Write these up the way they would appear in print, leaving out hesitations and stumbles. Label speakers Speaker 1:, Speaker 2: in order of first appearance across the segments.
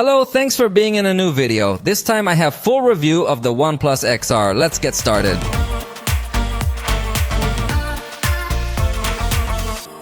Speaker 1: Hello, thanks for being in a new video. This time I have full review of the OnePlus XR. Let's get started.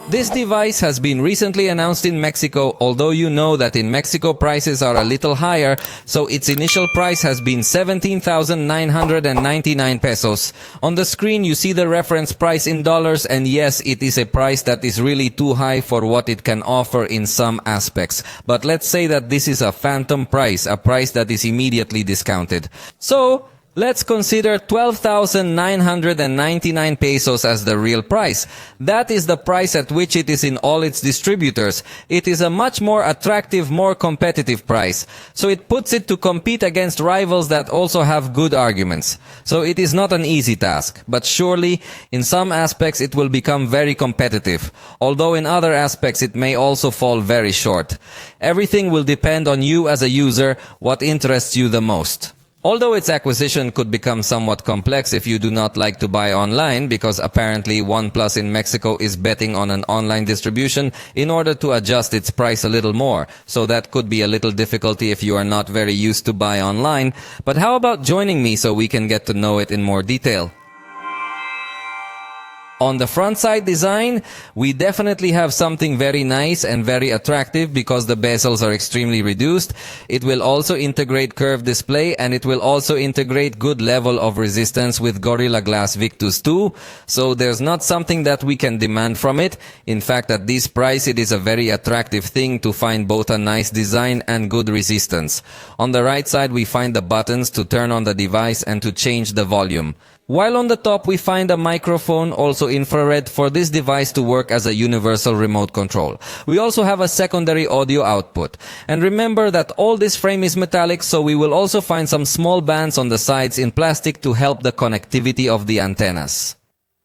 Speaker 1: This device has been recently announced in Mexico, although you know that in Mexico prices are a little higher, so its initial price has been 17,999 pesos. On the screen you see the reference price in dollars, and yes, it is a price that is really too high for what it can offer in some aspects. But let's say that this is a phantom price, a price that is immediately discounted. So, let's consider 12,999 pesos as the real price. That is the price at which it is in all its distributors. It is a much more attractive, more competitive price. So it puts it to compete against rivals that also have good arguments. So it is not an easy task, but surely in some aspects it will become very competitive. Although in other aspects it may also fall very short. Everything will depend on you as a user, what interests you the most. Although its acquisition could become somewhat complex if you do not like to buy online, because apparently OnePlus in Mexico is betting on an online distribution in order to adjust its price a little more. So that could be a little difficulty if you are not very used to buy online. But how about joining me so we can get to know it in more detail? On the front side design, we definitely have something very nice and very attractive because the bezels are extremely reduced. It will also integrate curved display, and it will also integrate good level of resistance with Gorilla Glass Victus 2. So there's not something that we can demand from it. In fact, at this price, it is a very attractive thing to find both a nice design and good resistance. On the right side, we find the buttons to turn on the device and to change the volume. While on the top we find a microphone, also infrared, for this device to work as a universal remote control. We also have a secondary audio output. And remember that all this frame is metallic, so we will also find some small bands on the sides in plastic to help the connectivity of the antennas.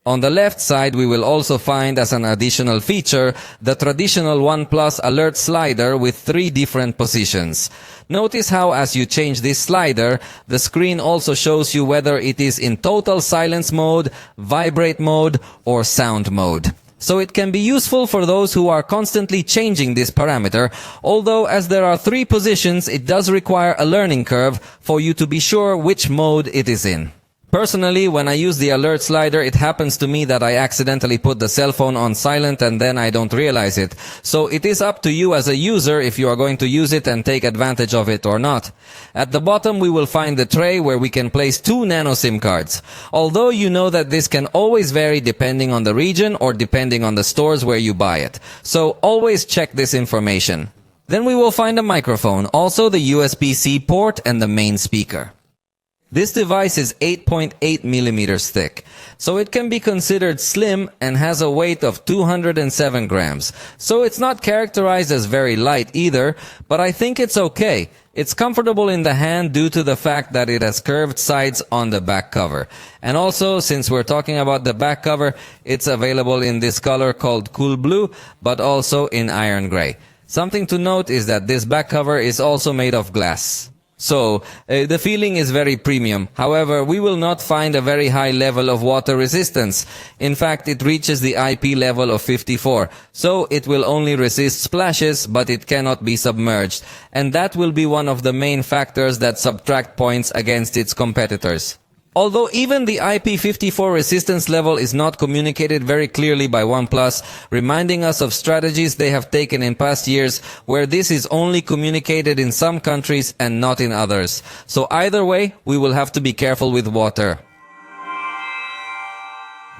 Speaker 1: On the left side, we will also find as an additional feature the traditional OnePlus alert slider with 3 different positions. Notice how as you change this slider, the screen also shows you whether it is in total silence mode, vibrate mode, or sound mode. So it can be useful for those who are constantly changing this parameter, although as there are 3 positions, it does require a learning curve for you to be sure which mode it is in. Personally, when I use the alert slider, it happens to me that I accidentally put the cell phone on silent and then I don't realize it. So it is up to you as a user if you are going to use it and take advantage of it or not. At the bottom, we will find the tray where we can place 2 nano SIM cards. Although you know that this can always vary depending on the region or depending on the stores where you buy it. So always check this information. Then we will find a microphone, also the USB-C port and the main speaker. This device is 8.8 millimeters thick, so it can be considered slim and has a weight of 207 grams. So it's not characterized as very light either, but I think it's okay. It's comfortable in the hand due to the fact that it has curved sides on the back cover. And also, since we're talking about the back cover, it's available in this color called Cool Blue, but also in Iron Gray. Something to note is that this back cover is also made of glass. So, the feeling is very premium. However, we will not find a very high level of water resistance. In fact, it reaches the IP level of 54. So, it will only resist splashes, but it cannot be submerged. And that will be one of the main factors that subtract points against its competitors. Although even the IP54 resistance level is not communicated very clearly by OnePlus, reminding us of strategies they have taken in past years where this is only communicated in some countries and not in others. So either way, we will have to be careful with water.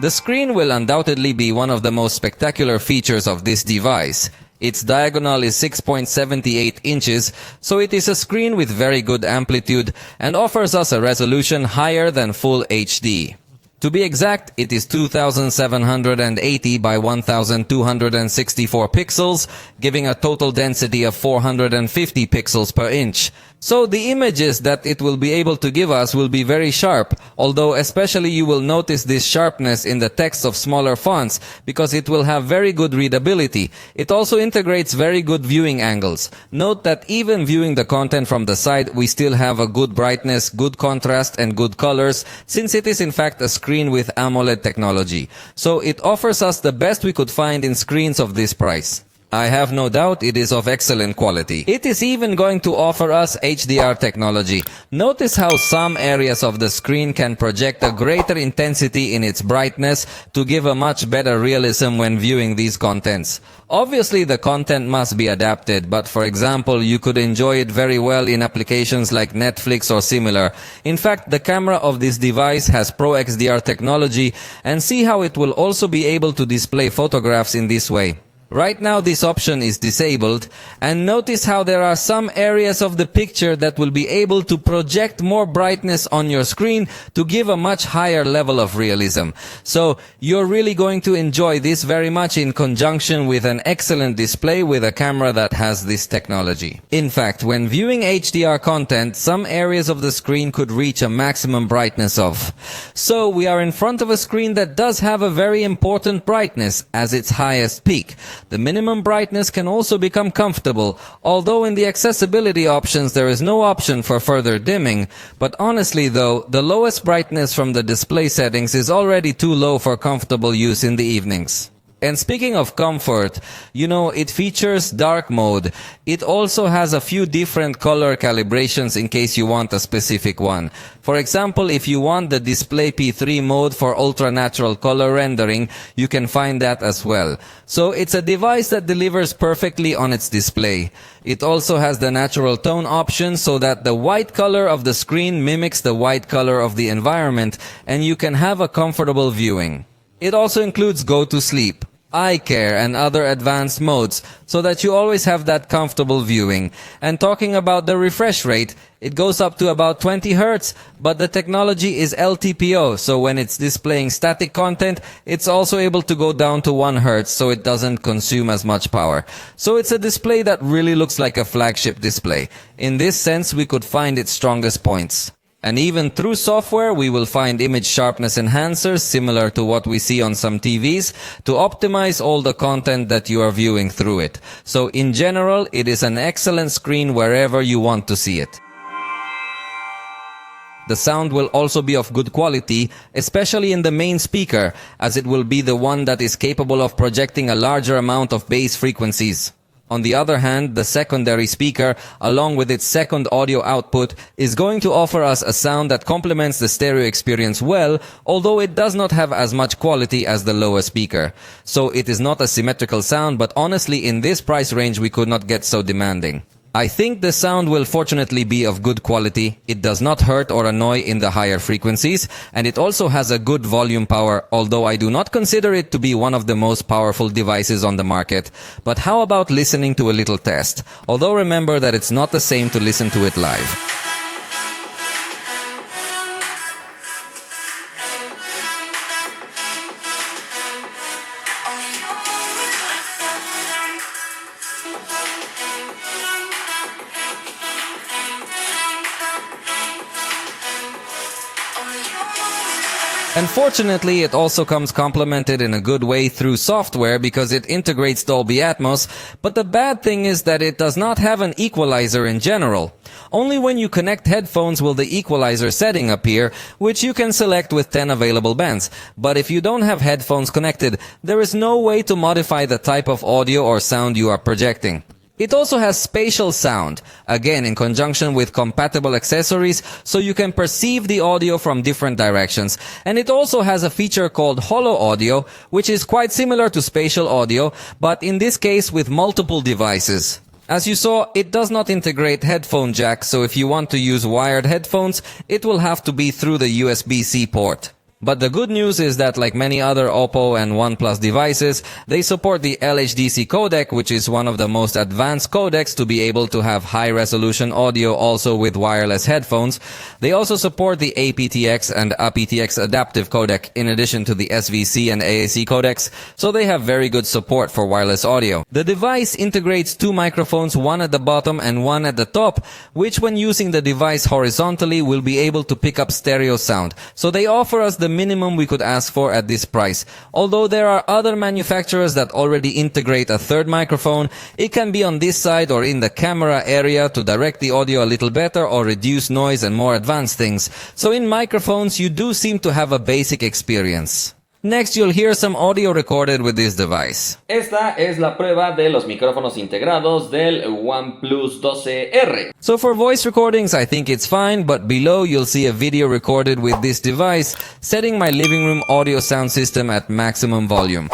Speaker 1: The screen will undoubtedly be one of the most spectacular features of this device. Its diagonal is 6.78 inches, so it is a screen with very good amplitude and offers us a resolution higher than Full HD. To be exact, it is 2780 by 1264 pixels, giving a total density of 450 pixels per inch. So the images that it will be able to give us will be very sharp, although especially you will notice this sharpness in the text of smaller fonts because it will have very good readability. It also integrates very good viewing angles. Note that even viewing the content from the side, we still have a good brightness, good contrast, and good colors, since it is in fact a screen with AMOLED technology. So it offers us the best we could find in screens of this price. I have no doubt it is of excellent quality. It is even going to offer us HDR technology. Notice how some areas of the screen can project a greater intensity in its brightness to give a much better realism when viewing these contents. Obviously, the content must be adapted, but for example, you could enjoy it very well in applications like Netflix or similar. In fact, the camera of this device has Pro XDR technology, and see how it will also be able to display photographs in this way. Right now this option is disabled, and notice how there are some areas of the picture that will be able to project more brightness on your screen to give a much higher level of realism. So you're really going to enjoy this very much in conjunction with an excellent display with a camera that has this technology. In fact, when viewing HDR content, some areas of the screen could reach a maximum brightness of. So we are in front of a screen that does have a very important brightness as its highest peak. The minimum brightness can also become comfortable, although in the accessibility options there is no option for further dimming. But honestly though, the lowest brightness from the display settings is already too low for comfortable use in the evenings. And speaking of comfort, it features dark mode. It also has a few different color calibrations in case you want a specific one. For example, if you want the display P3 mode for ultra natural color rendering, you can find that as well. So it's a device that delivers perfectly on its display. It also has the natural tone option so that the white color of the screen mimics the white color of the environment, and you can have a comfortable viewing. It also includes go to sleep, eye care, and other advanced modes so that you always have that comfortable viewing. And talking about the refresh rate, it goes up to about 20 Hz, but the technology is LTPO, so when it's displaying static content, it's also able to go down to 1 Hz so it doesn't consume as much power. So it's a display that really looks like a flagship display. In this sense, we could find its strongest points. And even through software, we will find image sharpness enhancers similar to what we see on some TVs to optimize all the content that you are viewing through it. So in general, it is an excellent screen wherever you want to see it. The sound will also be of good quality, especially in the main speaker, as it will be the one that is capable of projecting a larger amount of bass frequencies. On the other hand, the secondary speaker, along with its second audio output, is going to offer us a sound that complements the stereo experience well, although it does not have as much quality as the lower speaker. So it is not a symmetrical sound, but honestly in this price range we could not get so demanding. I think the sound will fortunately be of good quality. It does not hurt or annoy in the higher frequencies, and it also has a good volume power, although I do not consider it to be one of the most powerful devices on the market. But how about listening to a little test? Although remember that it's not the same to listen to it live. Unfortunately, it also comes complemented in a good way through software because it integrates Dolby Atmos, but the bad thing is that it does not have an equalizer in general. Only when you connect headphones will the equalizer setting appear, which you can select with 10 available bands. But if you don't have headphones connected, there is no way to modify the type of audio or sound you are projecting. It also has spatial sound, again in conjunction with compatible accessories, so you can perceive the audio from different directions. And it also has a feature called Holo Audio, which is quite similar to spatial audio, but in this case with multiple devices. As you saw, it does not integrate headphone jack, so if you want to use wired headphones, it will have to be through the USB-C port. But the good news is that like many other Oppo and OnePlus devices, they support the LHDC codec, which is one of the most advanced codecs to be able to have high-resolution audio also with wireless headphones. They also support the aptX and aptX adaptive codec in addition to the SVC and AAC codecs, so they have very good support for wireless audio. The device integrates two microphones, one at the bottom and one at the top, which when using the device horizontally will be able to pick up stereo sound. So they offer us the minimum we could ask for at this price. Although there are other manufacturers that already integrate a third microphone, it can be on this side or in the camera area to direct the audio a little better or reduce noise and more advanced things. So in microphones you do seem to have a basic experience. Next, you'll hear some audio recorded with this device.
Speaker 2: Esta es la prueba de los micrófonos integrados del OnePlus 12R.
Speaker 1: So for voice recordings, I think it's fine, but below you'll see a video recorded with this device, setting my living room audio sound system at maximum volume.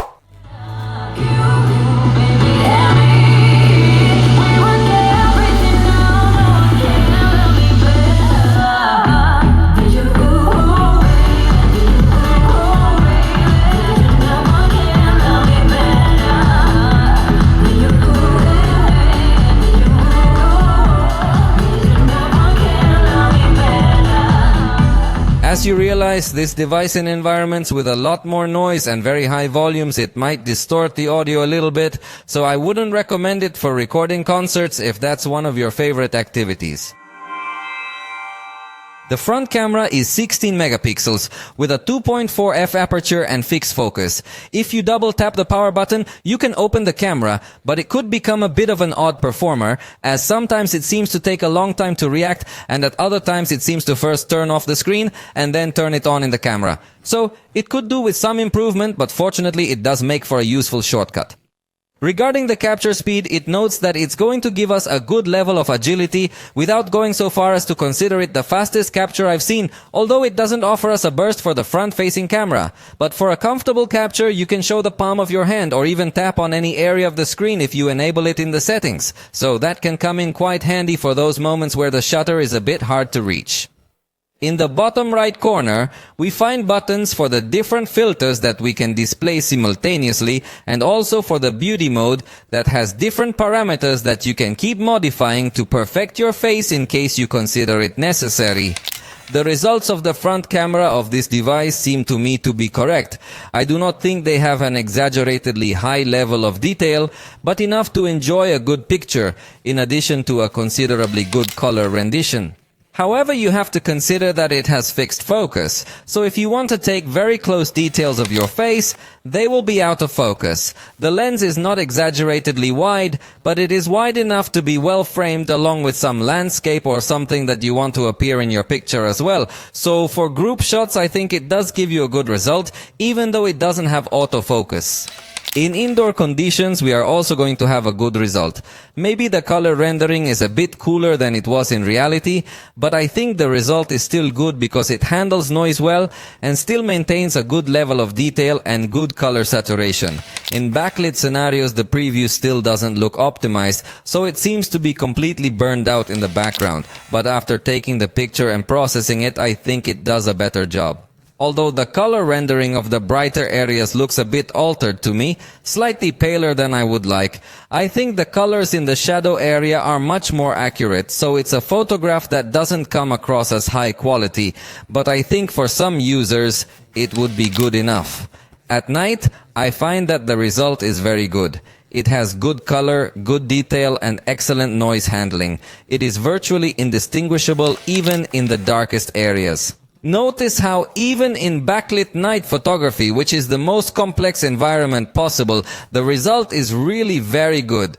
Speaker 1: As you realize, this device in environments with a lot more noise and very high volumes, it might distort the audio a little bit, so I wouldn't recommend it for recording concerts if that's one of your favorite activities. The front camera is 16 megapixels with a 2.4 f aperture and fixed focus. If you double tap the power button, you can open the camera, but it could become a bit of an odd performer, as sometimes it seems to take a long time to react, and at other times it seems to first turn off the screen and then turn it on in the camera. So it could do with some improvement, but fortunately it does make for a useful shortcut. Regarding the capture speed, it notes that it's going to give us a good level of agility without going so far as to consider it the fastest capture I've seen, although it doesn't offer us a burst for the front-facing camera. But for a comfortable capture, you can show the palm of your hand or even tap on any area of the screen if you enable it in the settings. So that can come in quite handy for those moments where the shutter is a bit hard to reach. In the bottom right corner, we find buttons for the different filters that we can display simultaneously, and also for the beauty mode that has different parameters that you can keep modifying to perfect your face in case you consider it necessary. The results of the front camera of this device seem to me to be correct. I do not think they have an exaggeratedly high level of detail, but enough to enjoy a good picture, in addition to a considerably good color rendition. However, you have to consider that it has fixed focus, so if you want to take very close details of your face, they will be out of focus. The lens is not exaggeratedly wide, but it is wide enough to be well framed along with some landscape or something that you want to appear in your picture as well. So for group shots, I think it does give you a good result, even though it doesn't have autofocus. In indoor conditions, we are also going to have a good result. Maybe the color rendering is a bit cooler than it was in reality, but I think the result is still good because it handles noise well and still maintains a good level of detail and good color saturation. In backlit scenarios, the preview still doesn't look optimized, so it seems to be completely burned out in the background. But after taking the picture and processing it, I think it does a better job. Although the color rendering of the brighter areas looks a bit altered to me, slightly paler than I would like, I think the colors in the shadow area are much more accurate, so it's a photograph that doesn't come across as high quality, but I think for some users it would be good enough. At night, I find that the result is very good. It has good color, good detail, and excellent noise handling. It is virtually indistinguishable even in the darkest areas. Notice how even in backlit night photography, which is the most complex environment possible, the result is really very good.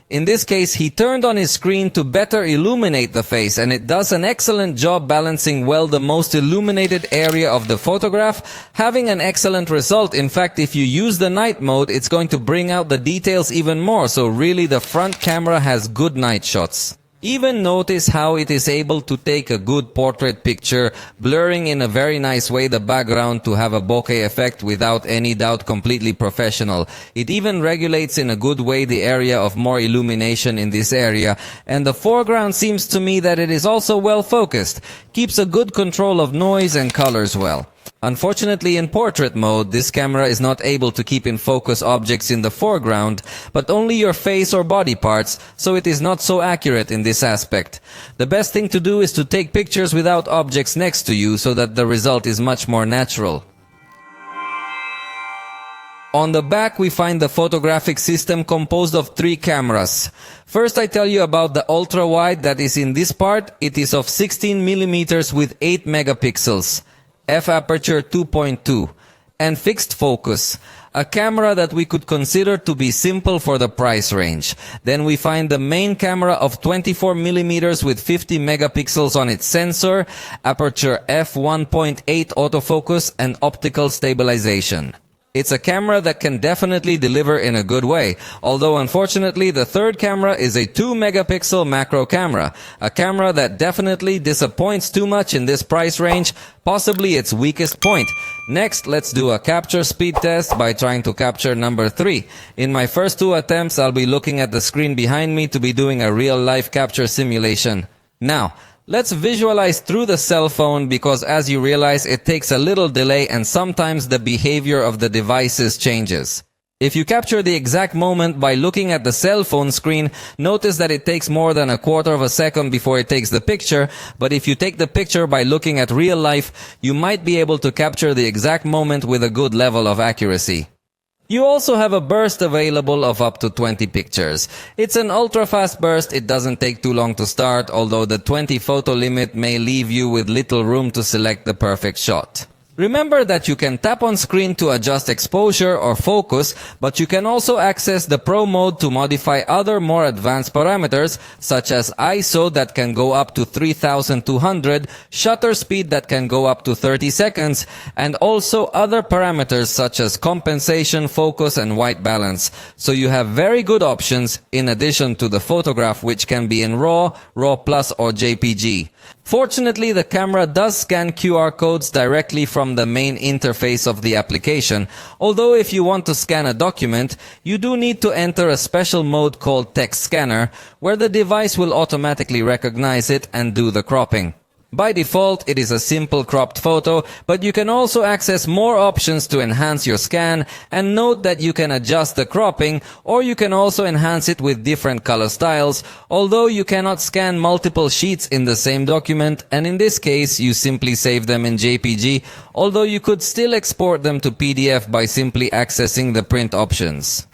Speaker 1: In this case, he turned on his screen to better illuminate the face, and it does an excellent job balancing well the most illuminated area of the photograph, having an excellent result. In fact, if you use the night mode, it's going to bring out the details even more, so really the front camera has good night shots. Even notice how it is able to take a good portrait picture, blurring in a very nice way the background to have a bokeh effect without any doubt completely professional. It even regulates in a good way the area of more illumination in this area, and the foreground seems to me that it is also well focused, keeps a good control of noise and colors well. Unfortunately, in portrait mode, this camera is not able to keep in focus objects in the foreground, but only your face or body parts, so it is not so accurate in this aspect. The best thing to do is to take pictures without objects next to you so that the result is much more natural. On the back, we find the photographic system composed of 3 cameras. First, I tell you about the ultra-wide that is in this part. It is of 16 millimeters with 8 megapixels. F aperture 2.2 and fixed focus. a camera that we could consider to be simple for the price range. Then we find the main camera of 24mm with 50 megapixels on its sensor, aperture f1.8 autofocus, and optical stabilization. It's a camera that can definitely deliver in a good way, although unfortunately the third camera is a 2-megapixel macro camera, a camera that definitely disappoints too much in this price range, possibly its weakest point. Next, let's do a capture speed test by trying to capture number 3. In my first 2 attempts, I'll be looking at the screen behind me to be doing a real-life capture simulation. Now, let's visualize through the cell phone because as you realize it takes a little delay and sometimes the behavior of the devices changes. If you capture the exact moment by looking at the cell phone screen, notice that it takes more than a quarter of a second before it takes the picture, but if you take the picture by looking at real life, you might be able to capture the exact moment with a good level of accuracy. You also have a burst available of up to 20 pictures. It's an ultra-fast burst, it doesn't take too long to start, although the 20 photo limit may leave you with little room to select the perfect shot. Remember that you can tap on screen to adjust exposure or focus, but you can also access the Pro mode to modify other more advanced parameters, such as ISO that can go up to 3200, shutter speed that can go up to 30 seconds, and also other parameters such as compensation, focus, and white balance. So you have very good options in addition to the photograph, which can be in RAW, RAW Plus, or JPG. Fortunately, the camera does scan QR codes directly from the main interface of the application, although if you want to scan a document, you do need to enter a special mode called Text Scanner, where the device will automatically recognize it and do the cropping. By default, it is a simple cropped photo, but you can also access more options to enhance your scan, and note that you can adjust the cropping, or you can also enhance it with different color styles, although you cannot scan multiple sheets in the same document, and in this case, you simply save them in JPG, although you could still export them to PDF by simply accessing the print options.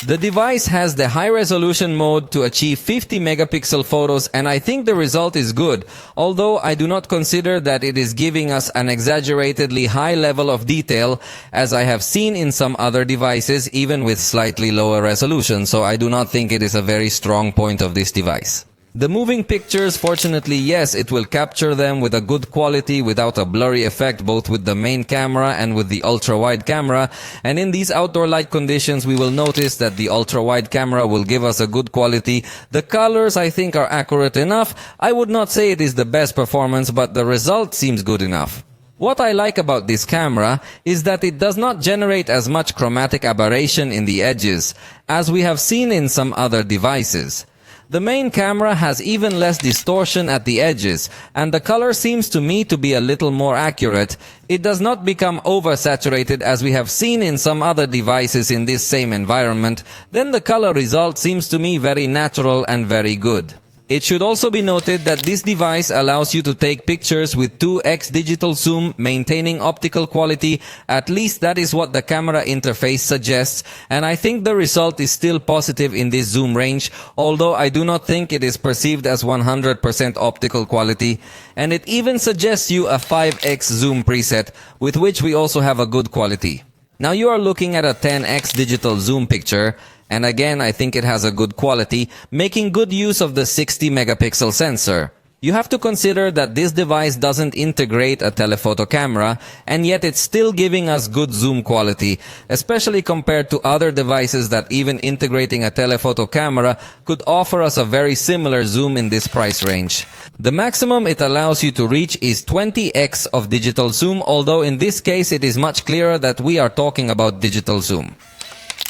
Speaker 1: The device has the high-resolution mode to achieve 50 megapixel photos, and I think the result is good, although I do not consider that it is giving us an exaggeratedly high level of detail, as I have seen in some other devices, even with slightly lower resolution, so I do not think it is a very strong point of this device. The moving pictures, fortunately, yes, it will capture them with a good quality without a blurry effect, both with the main camera and with the ultra-wide camera. And in these outdoor light conditions, we will notice that the ultra-wide camera will give us a good quality. The colors, I think, are accurate enough. I would not say it is the best performance, but the result seems good enough. What I like about this camera is that it does not generate as much chromatic aberration in the edges, as we have seen in some other devices. The main camera has even less distortion at the edges, and the color seems to me to be a little more accurate. It does not become oversaturated as we have seen in some other devices in this same environment. Then the color result seems to me very natural and very good. It should also be noted that this device allows you to take pictures with 2x digital zoom, maintaining optical quality. At least that is what the camera interface suggests, and I think the result is still positive in this zoom range, although I do not think it is perceived as 100% optical quality. And it even suggests you a 5x zoom preset, with which we also have a good quality. Now you are looking at a 10x digital zoom picture, and again, I think it has a good quality, making good use of the 60 megapixel sensor. You have to consider that this device doesn't integrate a telephoto camera, and yet it's still giving us good zoom quality, especially compared to other devices that even integrating a telephoto camera could offer us a very similar zoom in this price range. The maximum it allows you to reach is 20x of digital zoom, although in this case it is much clearer that we are talking about digital zoom.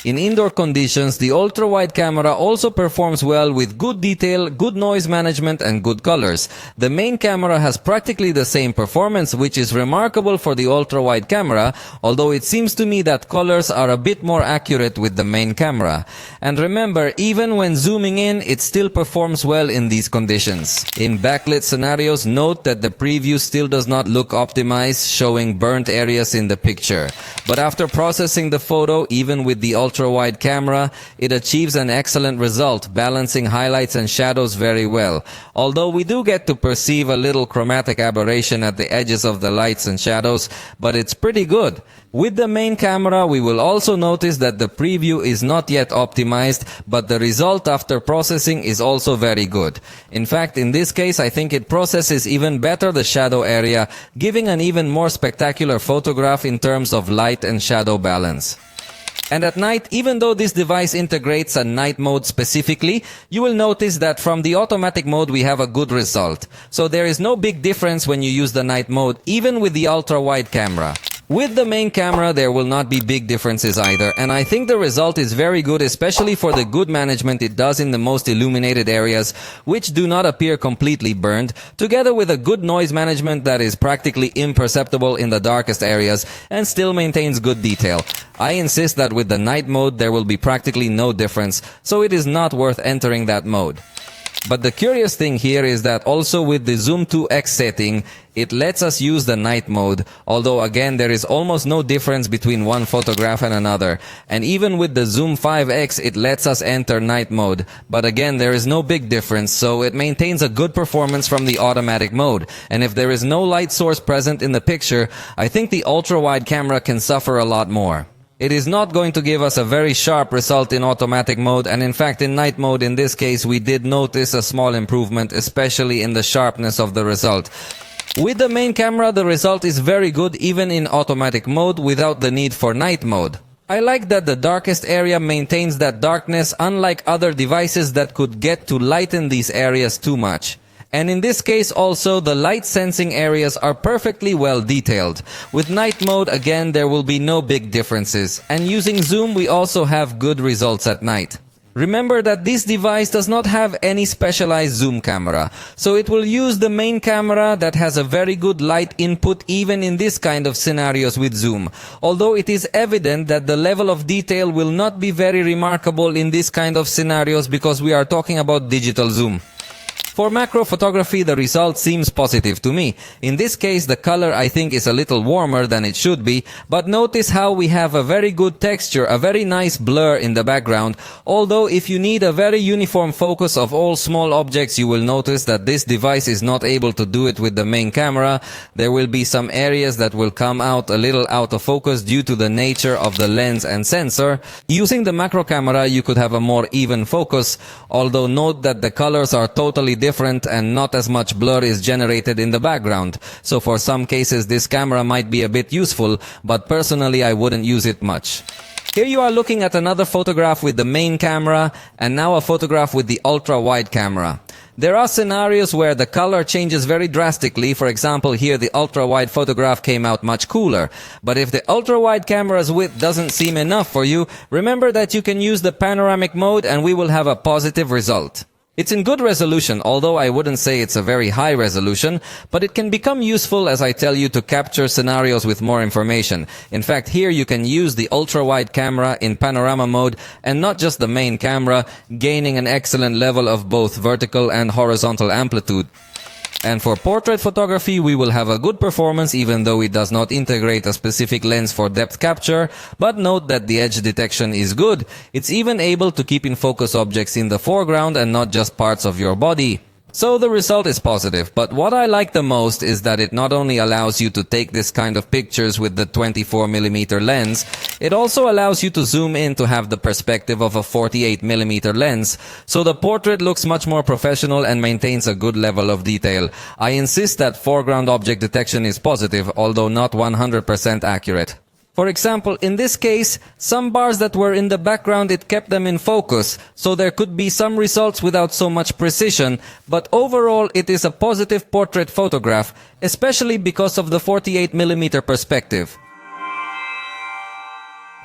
Speaker 1: In indoor conditions, the ultra-wide camera also performs well with good detail, good noise management, and good colors. The main camera has practically the same performance, which is remarkable for the ultra-wide camera, although it seems to me that colors are a bit more accurate with the main camera. And remember, even when zooming in, it still performs well in these conditions. In backlit scenarios, note that the preview still does not look optimized, showing burnt areas in the picture. But after processing the photo, even with the ultra-wide camera, it achieves an excellent result, balancing highlights and shadows very well. Although we do get to perceive a little chromatic aberration at the edges of the lights and shadows, but it's pretty good. With the main camera, we will also notice that the preview is not yet optimized, but the result after processing is also very good. In fact, in this case, I think it processes even better the shadow area, giving an even more spectacular photograph in terms of light and shadow balance. And at night, even though this device integrates a night mode specifically, you will notice that from the automatic mode we have a good result. So there is no big difference when you use the night mode, even with the ultra-wide camera. With the main camera, there will not be big differences either, and I think the result is very good, especially for the good management it does in the most illuminated areas, which do not appear completely burned, together with a good noise management that is practically imperceptible in the darkest areas and still maintains good detail. I insist that with the night mode there will be practically no difference, so it is not worth entering that mode. But the curious thing here is that also with the Zoom 2x setting, it lets us use the night mode, although again there is almost no difference between one photograph and another. And even with the Zoom 5x, it lets us enter night mode, but again there is no big difference, so it maintains a good performance from the automatic mode. And if there is no light source present in the picture, I think the ultra-wide camera can suffer a lot more. It is not going to give us a very sharp result in automatic mode, and in fact in night mode in this case we did notice a small improvement, especially in the sharpness of the result. With the main camera the result is very good even in automatic mode without the need for night mode. I like that the darkest area maintains that darkness, unlike other devices that could get to lighten these areas too much. And in this case also, the light sensing areas are perfectly well detailed. With night mode, again, there will be no big differences. And using zoom, we also have good results at night. Remember that this device does not have any specialized zoom camera, so it will use the main camera that has a very good light input even in this kind of scenarios with zoom. Although it is evident that the level of detail will not be very remarkable in this kind of scenarios because we are talking about digital zoom. For macro photography, the result seems positive to me. In this case, the color I think is a little warmer than it should be, but notice how we have a very good texture, a very nice blur in the background. Although if you need a very uniform focus of all small objects, you will notice that this device is not able to do it with the main camera. There will be some areas that will come out a little out of focus due to the nature of the lens and sensor. Using the macro camera, you could have a more even focus, although note that the colors are totally different and not as much blur is generated in the background. So for some cases this camera might be a bit useful, but personally I wouldn't use it much. Here you are looking at another photograph with the main camera and now a photograph with the ultra-wide camera. There are scenarios where the color changes very drastically. For example, here the ultra-wide photograph came out much cooler. But if the ultra-wide camera's width doesn't seem enough for you, remember that you can use the panoramic mode and we will have a positive result. It's in good resolution, although I wouldn't say it's a very high resolution, but it can become useful, as I tell you, to capture scenarios with more information. In fact, here you can use the ultra-wide camera in panorama mode and not just the main camera, gaining an excellent level of both vertical and horizontal amplitude. And for portrait photography, we will have a good performance even though it does not integrate a specific lens for depth capture, but note that the edge detection is good. It's even able to keep in focus objects in the foreground and not just parts of your body. So the result is positive, but what I like the most is that it not only allows you to take this kind of pictures with the 24mm lens, it also allows you to zoom in to have the perspective of a 48mm lens, so the portrait looks much more professional and maintains a good level of detail. I insist that foreground object detection is positive, although not 100% accurate. For example, in this case, some bars that were in the background, it kept them in focus, so there could be some results without so much precision, but overall it is a positive portrait photograph, especially because of the 48mm perspective.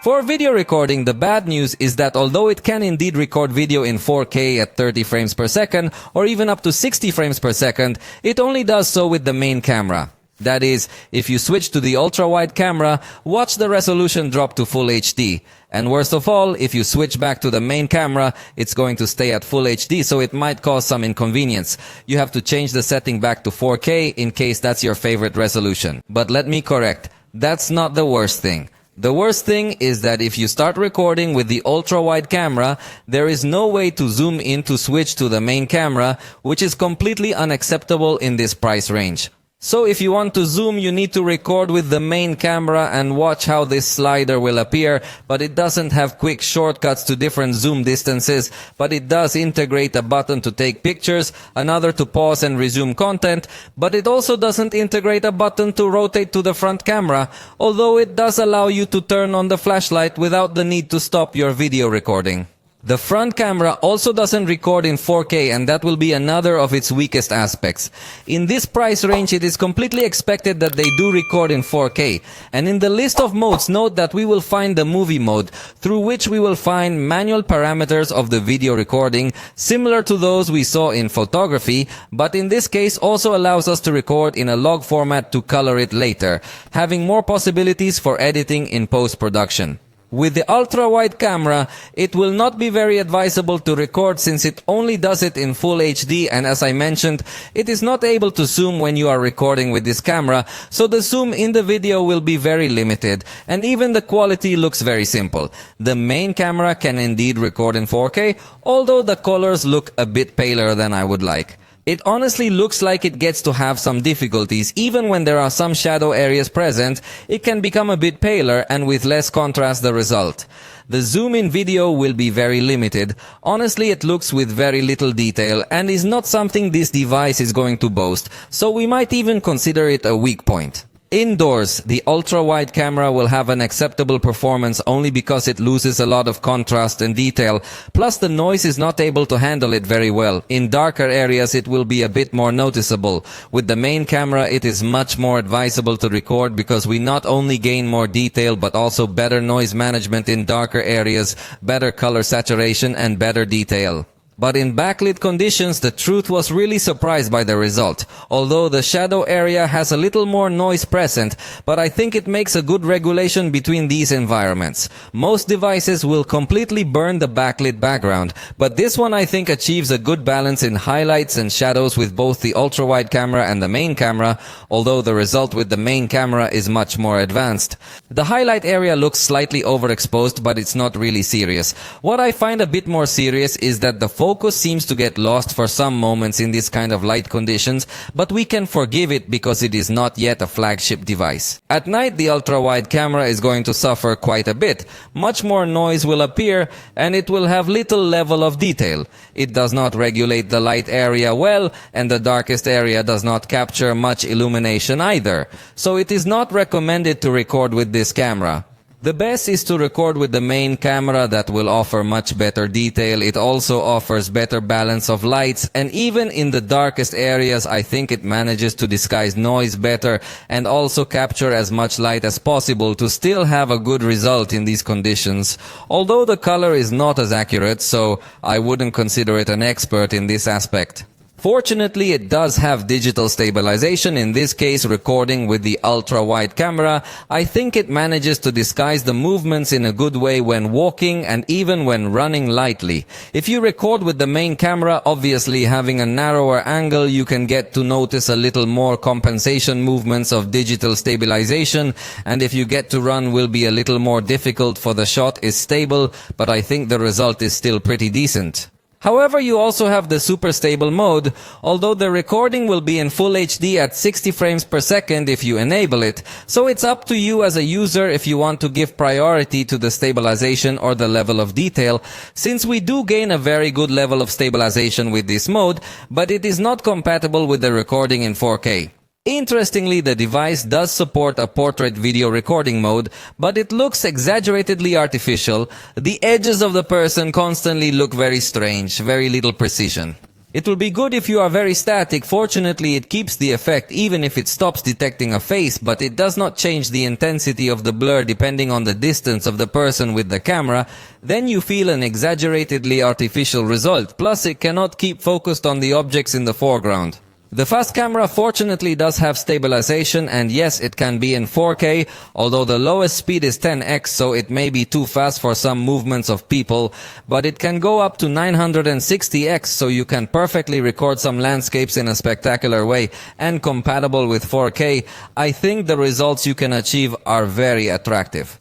Speaker 1: For video recording, the bad news is that although it can indeed record video in 4K at 30 frames per second, or even up to 60 frames per second, it only does so with the main camera. That is, if you switch to the ultra-wide camera, watch the resolution drop to Full HD. And worst of all, if you switch back to the main camera, it's going to stay at Full HD, so it might cause some inconvenience. You have to change the setting back to 4K in case that's your favorite resolution. But let me correct, that's not the worst thing. The worst thing is that if you start recording with the ultra-wide camera, there is no way to zoom in to switch to the main camera, which is completely unacceptable in this price range. So if you want to zoom, you need to record with the main camera and watch how this slider will appear, but it doesn't have quick shortcuts to different zoom distances, but it does integrate a button to take pictures, another to pause and resume content, but it also doesn't integrate a button to rotate to the front camera, although it does allow you to turn on the flashlight without the need to stop your video recording. The front camera also doesn't record in 4K, and that will be another of its weakest aspects. In this price range, it is completely expected that they do record in 4K. And in the list of modes, note that we will find the movie mode, through which we will find manual parameters of the video recording, similar to those we saw in photography, but in this case also allows us to record in a log format to color it later, having more possibilities for editing in post-production. With the ultra-wide camera, it will not be very advisable to record since it only does it in full HD, and as I mentioned, it is not able to zoom when you are recording with this camera, so the zoom in the video will be very limited, and even the quality looks very simple. The main camera can indeed record in 4K, although the colors look a bit paler than I would like. It honestly looks like it gets to have some difficulties. Even when there are some shadow areas present, it can become a bit paler and with less contrast the result. The zoom in video will be very limited. Honestly, it looks with very little detail and is not something this device is going to boast, so we might even consider it a weak point. Indoors, the ultra-wide camera will have an acceptable performance only because it loses a lot of contrast and detail, plus the noise is not able to handle it very well. In darker areas it will be a bit more noticeable. With the main camera it is much more advisable to record because we not only gain more detail but also better noise management in darker areas, better color saturation and better detail. But in backlit conditions, the truth was really surprised by the result. Although the shadow area has a little more noise present, but I think it makes a good regulation between these environments. Most devices will completely burn the backlit background, but this one I think achieves a good balance in highlights and shadows with both the ultra-wide camera and the main camera, although the result with the main camera is much more advanced. The highlight area looks slightly overexposed, but it's not really serious. What I find a bit more serious is that the focus seems to get lost for some moments in this kind of light conditions, but we can forgive it because it is not yet a flagship device. At night, the ultra-wide camera is going to suffer quite a bit. Much more noise will appear and it will have little level of detail. It does not regulate the light area well, and the darkest area does not capture much illumination either. So it is not recommended to record with this camera. The best is to record with the main camera that will offer much better detail. It also offers better balance of lights, and even in the darkest areas I think it manages to disguise noise better and also capture as much light as possible to still have a good result in these conditions. Although the color is not as accurate, so I wouldn't consider it an expert in this aspect. Fortunately, it does have digital stabilization, in this case recording with the ultra-wide camera. I think it manages to disguise the movements in a good way when walking and even when running lightly. If you record with the main camera, obviously having a narrower angle, you can get to notice a little more compensation movements of digital stabilization, and if you get to run will be a little more difficult for the shot is stable, but I think the result is still pretty decent. However, you also have the super stable mode, although the recording will be in full HD at 60 frames per second if you enable it, so it's up to you as a user if you want to give priority to the stabilization or the level of detail, since we do gain a very good level of stabilization with this mode, but it is not compatible with the recording in 4K. Interestingly, the device does support a portrait video recording mode, but it looks exaggeratedly artificial. The edges of the person constantly look very strange, very little precision. It will be good if you are very static. Fortunately, it keeps the effect even if it stops detecting a face, but it does not change the intensity of the blur depending on the distance of the person with the camera. Then you feel an exaggeratedly artificial result. Plus, it cannot keep focused on the objects in the foreground. The fast camera fortunately does have stabilization, and yes, it can be in 4K, although the lowest speed is 10x, so it may be too fast for some movements of people, but it can go up to 960x, so you can perfectly record some landscapes in a spectacular way, and compatible with 4K. I think the results you can achieve are very attractive.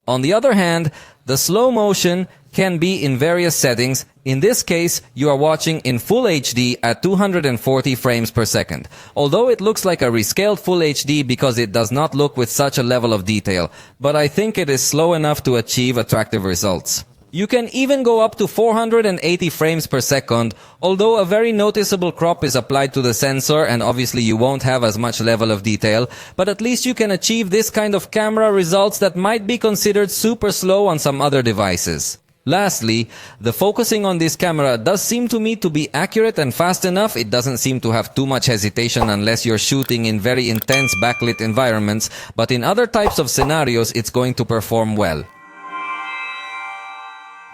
Speaker 1: On the other hand, the slow motion can be in various settings. In this case, you are watching in Full HD at 240 frames per second. Although it looks like a rescaled Full HD because it does not look with such a level of detail, but I think it is slow enough to achieve attractive results. You can even go up to 480 frames per second, although a very noticeable crop is applied to the sensor and obviously you won't have as much level of detail, but at least you can achieve this kind of camera results that might be considered super slow on some other devices. Lastly, the focusing on this camera does seem to me to be accurate and fast enough. It doesn't seem to have too much hesitation unless you're shooting in very intense backlit environments, but in other types of scenarios it's going to perform well.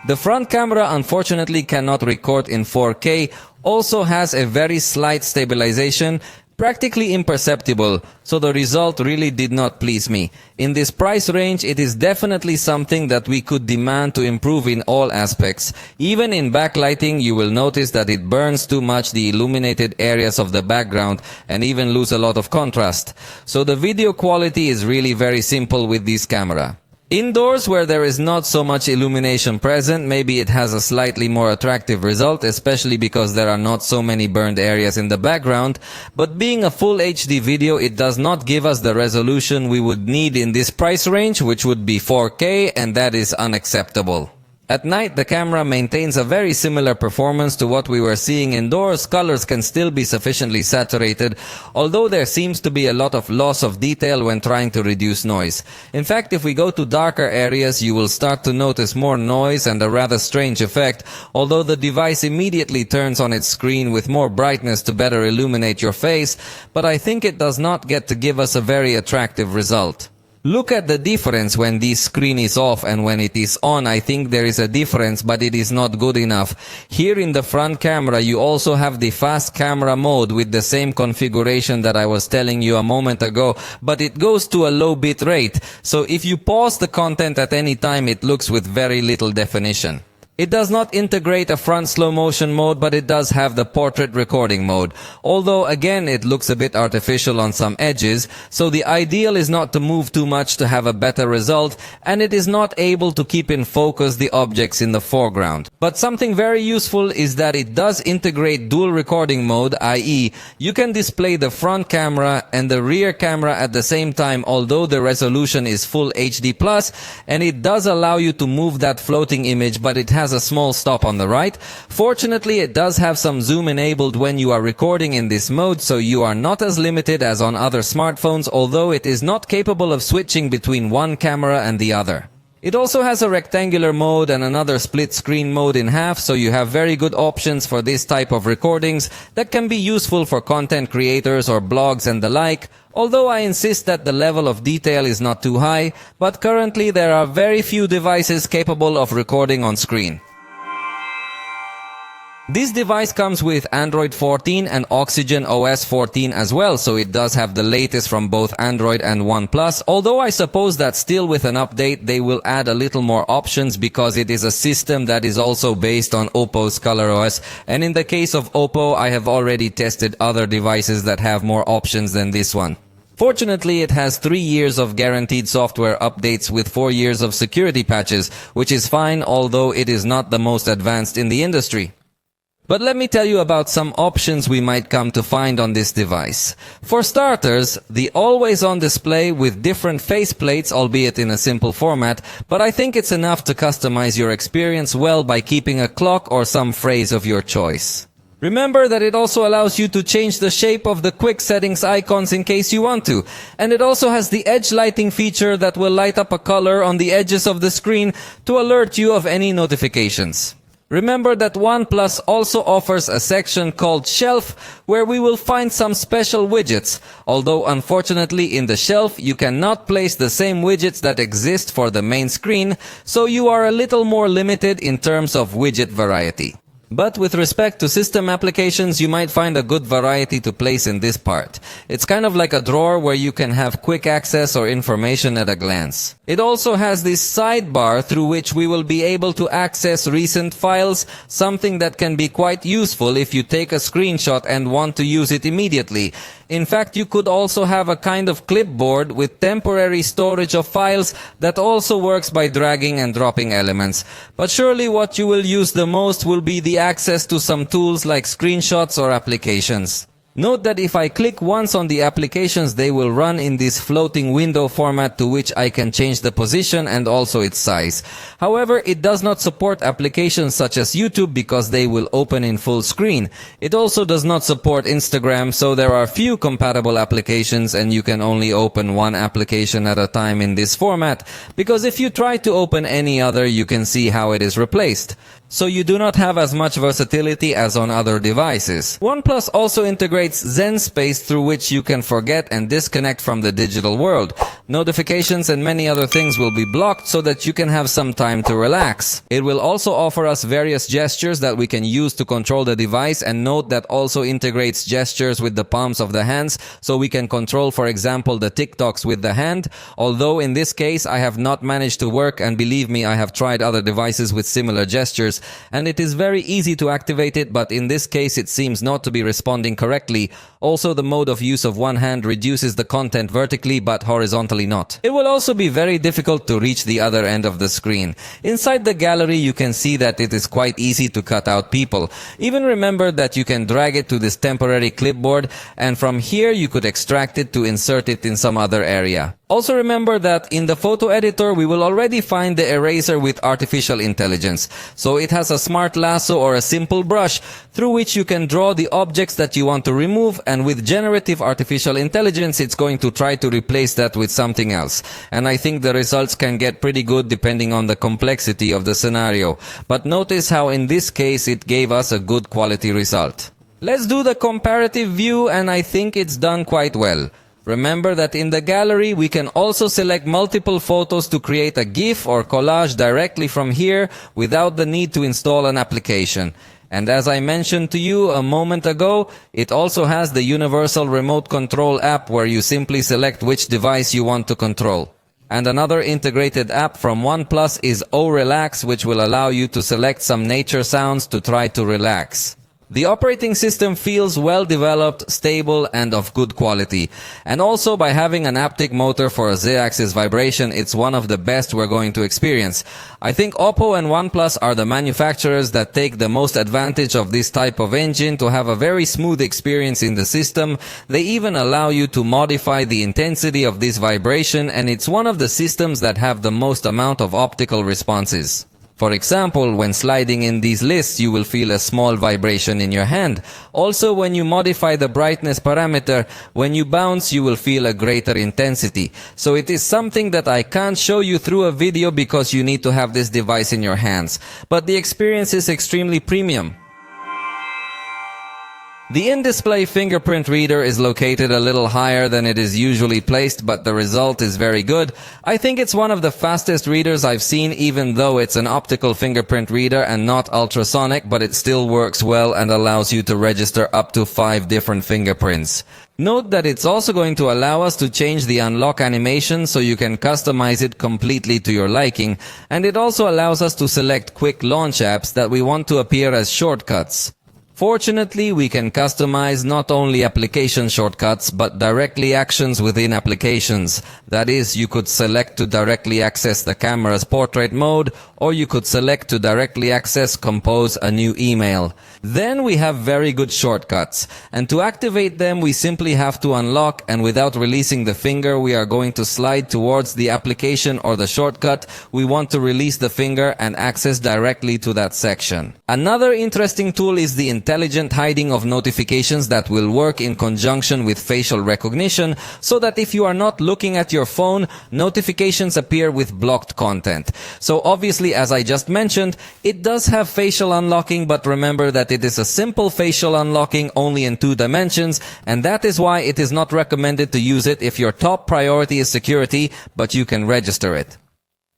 Speaker 1: The front camera unfortunately cannot record in 4K, also has a very slight stabilization, practically imperceptible, so the result really did not please me. In this price range, it is definitely something that we could demand to improve in all aspects. Even in backlighting, you will notice that it burns too much the illuminated areas of the background and even lose a lot of contrast. So the video quality is really very simple with this camera. Indoors, where there is not so much illumination present, maybe it has a slightly more attractive result, especially because there are not so many burned areas in the background. But being a full HD video, it does not give us the resolution we would need in this price range, which would be 4K, and that is unacceptable. At night, the camera maintains a very similar performance to what we were seeing indoors. Colors can still be sufficiently saturated, although there seems to be a lot of loss of detail when trying to reduce noise. In fact, if we go to darker areas, you will start to notice more noise and a rather strange effect, although the device immediately turns on its screen with more brightness to better illuminate your face, but I think it does not get to give us a very attractive result. Look at the difference when this screen is off and when it is on. I think there is a difference, but it is not good enough. Here in the front camera, you also have the fast camera mode with the same configuration that I was telling you a moment ago, but it goes to a low bit rate. So if you pause the content at any time, it looks with very little definition. It does not integrate a front slow motion mode, but it does have the portrait recording mode. Although again, it looks a bit artificial on some edges, so the ideal is not to move too much to have a better result, and it is not able to keep in focus the objects in the foreground. But something very useful is that it does integrate dual recording mode, i.e., you can display the front camera and the rear camera at the same time, although the resolution is full HD+, and it does allow you to move that floating image, but it has a small stop on the right. Fortunately, it does have some zoom enabled when you are recording in this mode, so you are not as limited as on other smartphones, although it is not capable of switching between one camera and the other. It also has a rectangular mode and another split screen mode in half, so you have very good options for this type of recordings that can be useful for content creators or blogs and the like, although I insist that the level of detail is not too high, but currently there are very few devices capable of recording on screen. This device comes with Android 14 and Oxygen OS 14 as well, so it does have the latest from both Android and OnePlus, although I suppose that still with an update they will add a little more options because it is a system that is also based on Oppo's ColorOS, and in the case of Oppo I have already tested other devices that have more options than this one. Fortunately, it has 3 years of guaranteed software updates with 4 years of security patches, which is fine, although it is not the most advanced in the industry. But let me tell you about some options we might come to find on this device. For starters, the always-on display with different faceplates, albeit in a simple format, but I think it's enough to customize your experience well by keeping a clock or some phrase of your choice. Remember that it also allows you to change the shape of the quick settings icons in case you want to. And it also has the edge lighting feature that will light up a color on the edges of the screen to alert you of any notifications. Remember that OnePlus also offers a section called Shelf where we will find some special widgets, although unfortunately in the shelf you cannot place the same widgets that exist for the main screen, so you are a little more limited in terms of widget variety. But with respect to system applications, you might find a good variety to place in this part. It's kind of like a drawer where you can have quick access or information at a glance. It also has this sidebar through which we will be able to access recent files, something that can be quite useful if you take a screenshot and want to use it immediately. In fact, you could also have a kind of clipboard with temporary storage of files that also works by dragging and dropping elements. But surely what you will use the most will be the access to some tools like screenshots or applications. Note that if I click once on the applications, they will run in this floating window format to which I can change the position and also its size. However, it does not support applications such as YouTube because they will open in full screen. It also does not support Instagram, so there are few compatible applications and you can only open one application at a time in this format, because if you try to open any other, you can see how it is replaced. So you do not have as much versatility as on other devices. OnePlus also integrates Zen Space, through which you can forget and disconnect from the digital world. Notifications and many other things will be blocked so that you can have some time to relax. It will also offer us various gestures that we can use to control the device, and note that also integrates gestures with the palms of the hands, so we can control, for example, the TikToks with the hand. Although in this case I have not managed to work, and believe me, I have tried other devices with similar gestures, and it is very easy to activate it, but in this case it seems not to be responding correctly. Also, the mode of use of one hand reduces the content vertically but horizontally not. It will also be very difficult to reach the other end of the screen. Inside the gallery you can see that it is quite easy to cut out people. Even remember that you can drag it to this temporary clipboard, and from here you could extract it to insert it in some other area. Also remember that in the photo editor we will already find the eraser with artificial intelligence. So it has a smart lasso or a simple brush through which you can draw the objects that you want to remove, and with generative artificial intelligence it's going to try to replace that with something else. And I think the results can get pretty good depending on the complexity of the scenario. But notice how in this case it gave us a good quality result. Let's do the comparative view, and I think it's done quite well. Remember that in the gallery we can also select multiple photos to create a GIF or collage directly from here without the need to install an application. And as I mentioned to you a moment ago, it also has the universal remote control app where you simply select which device you want to control. And another integrated app from OnePlus is Relax, which will allow you to select some nature sounds to try to relax. The operating system feels well developed, stable, and of good quality. And also by having an haptic motor for a Z-axis vibration, it's one of the best we're going to experience. I think Oppo and OnePlus are the manufacturers that take the most advantage of this type of engine to have a very smooth experience in the system. They even allow you to modify the intensity of this vibration, and it's one of the systems that have the most amount of optical responses. For example, when sliding in these lists, you will feel a small vibration in your hand. Also, when you modify the brightness parameter, when you bounce, you will feel a greater intensity. So it is something that I can't show you through a video because you need to have this device in your hands. But the experience is extremely premium. The in-display fingerprint reader is located a little higher than it is usually placed, but the result is very good. I think it's one of the fastest readers I've seen, even though it's an optical fingerprint reader and not ultrasonic, but it still works well and allows you to register up to 5 different fingerprints. Note that it's also going to allow us to change the unlock animation so you can customize it completely to your liking, and it also allows us to select quick launch apps that we want to appear as shortcuts. Fortunately, we can customize not only application shortcuts, but directly actions within applications. That is, you could select to directly access the camera's portrait mode, or you could select to directly access compose a new email. Then we have very good shortcuts, and to activate them we simply have to unlock, and without releasing the finger we are going to slide towards the application or the shortcut we want to release the finger and access directly to that section. Another interesting tool is the intelligent hiding of notifications that will work in conjunction with facial recognition, so that if you are not looking at your phone, notifications appear with blocked content. So obviously, as I just mentioned, it does have facial unlocking, but remember that it is a simple facial unlocking only in 2 dimensions, and that is why it is not recommended to use it if your top priority is security, but you can register it.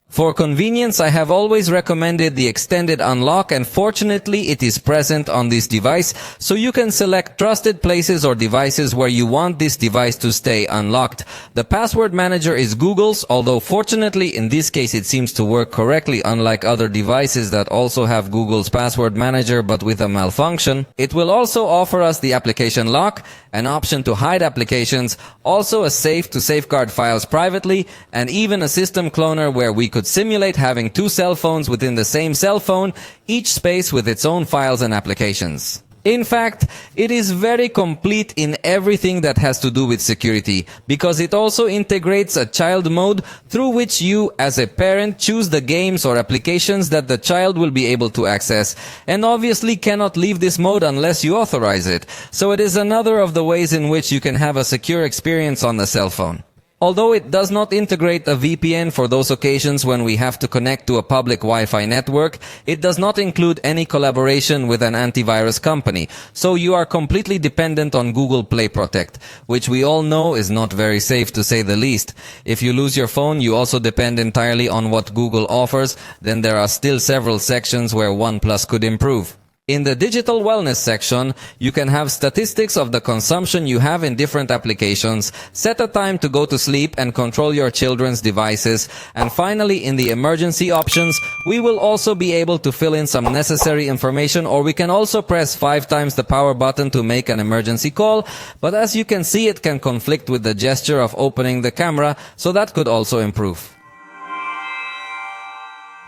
Speaker 1: For convenience, I have always recommended the extended unlock, and fortunately it is present on this device, so you can select trusted places or devices where you want this device to stay unlocked. The password manager is Google's, although fortunately in this case it seems to work correctly, unlike other devices that also have Google's password manager but with a malfunction. It will also offer us the application lock, an option to hide applications, also a safe to safeguard files privately, and even a system cloner where we could simulate having two cell phones within the same cell phone, each space with its own files and applications. In fact, it is very complete in everything that has to do with security, because it also integrates a child mode through which you, as a parent, choose the games or applications that the child will be able to access, and obviously cannot leave this mode unless you authorize it. So it is another of the ways in which you can have a secure experience on the cell phone. Although it does not integrate a VPN for those occasions when we have to connect to a public Wi-Fi network, it does not include any collaboration with an antivirus company, so you are completely dependent on Google Play Protect, which we all know is not very safe to say the least. If you lose your phone, you also depend entirely on what Google offers, then there are still several sections where OnePlus could improve. In the digital wellness section, you can have statistics of the consumption you have in different applications, set a time to go to sleep and control your children's devices, and finally in the emergency options, we will also be able to fill in some necessary information, or we can also press 5 times the power button to make an emergency call, but as you can see, it can conflict with the gesture of opening the camera, so that could also improve.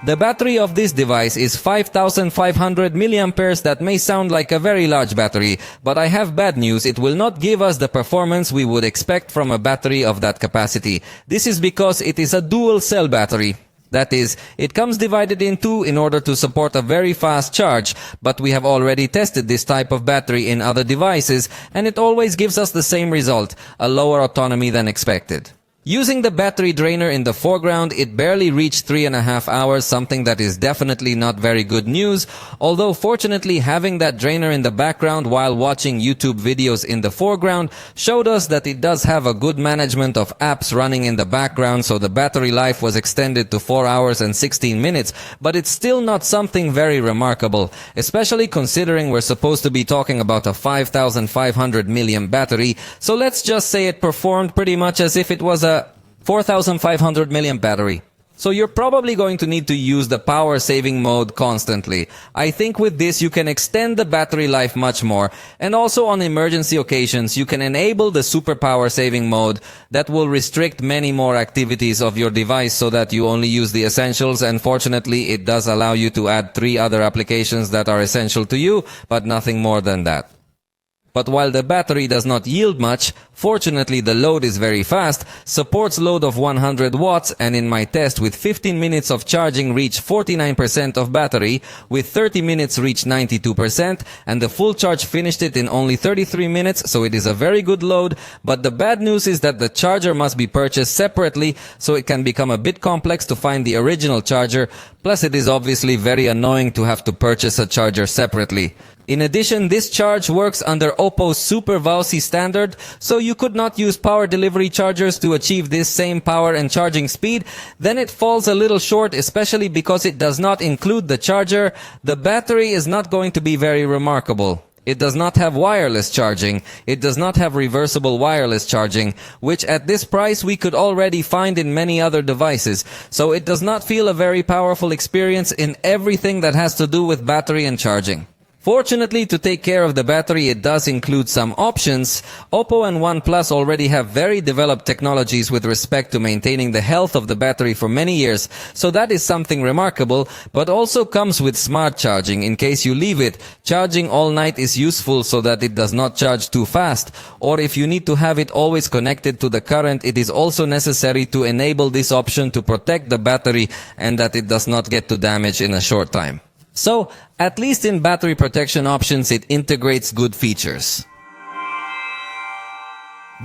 Speaker 1: The battery of this device is 5,500 milliamperes. That may sound like a very large battery, but I have bad news. It will not give us the performance we would expect from a battery of that capacity. This is because it is a dual cell battery. That is, it comes divided in two in order to support a very fast charge, but we have already tested this type of battery in other devices, and it always gives us the same result, a lower autonomy than expected. Using the battery drainer in the foreground, it barely reached 3.5 hours, something that is definitely not very good news, although fortunately having that drainer in the background while watching YouTube videos in the foreground showed us that it does have a good management of apps running in the background, so the battery life was extended to 4 hours and 16 minutes, but it's still not something very remarkable, especially considering we're supposed to be talking about a 5,500 milliamp battery, so let's just say it performed pretty much as if it was a 4,500 milliamp battery. So you're probably going to need to use the power saving mode constantly. I think with this you can extend the battery life much more, and also on emergency occasions you can enable the super power saving mode that will restrict many more activities of your device so that you only use the essentials, and fortunately it does allow you to add 3 other applications that are essential to you, but nothing more than that. But while the battery does not yield much, fortunately the load is very fast, supports load of 100 watts, and in my test with 15 minutes of charging reached 49% of battery, with 30 minutes reached 92%, and the full charge finished it in only 33 minutes, so it is a very good load, but the bad news is that the charger must be purchased separately, so it can become a bit complex to find the original charger, plus it is obviously very annoying to have to purchase a charger separately. In addition, this charge works under Oppo's Super VAUSI standard, so you could not use power delivery chargers to achieve this same power and charging speed. Then it falls a little short, especially because it does not include the charger. The battery is not going to be very remarkable. It does not have wireless charging. It does not have reversible wireless charging, which at this price we could already find in many other devices. So it does not feel a very powerful experience in everything that has to do with battery and charging. Fortunately, to take care of the battery, it does include some options. Oppo and OnePlus already have very developed technologies with respect to maintaining the health of the battery for many years, so that is something remarkable, but also comes with smart charging. In case you leave it, charging all night is useful so that it does not charge too fast, or if you need to have it always connected to the current, it is also necessary to enable this option to protect the battery and that it does not get to damage in a short time. So, at least in battery protection options, it integrates good features.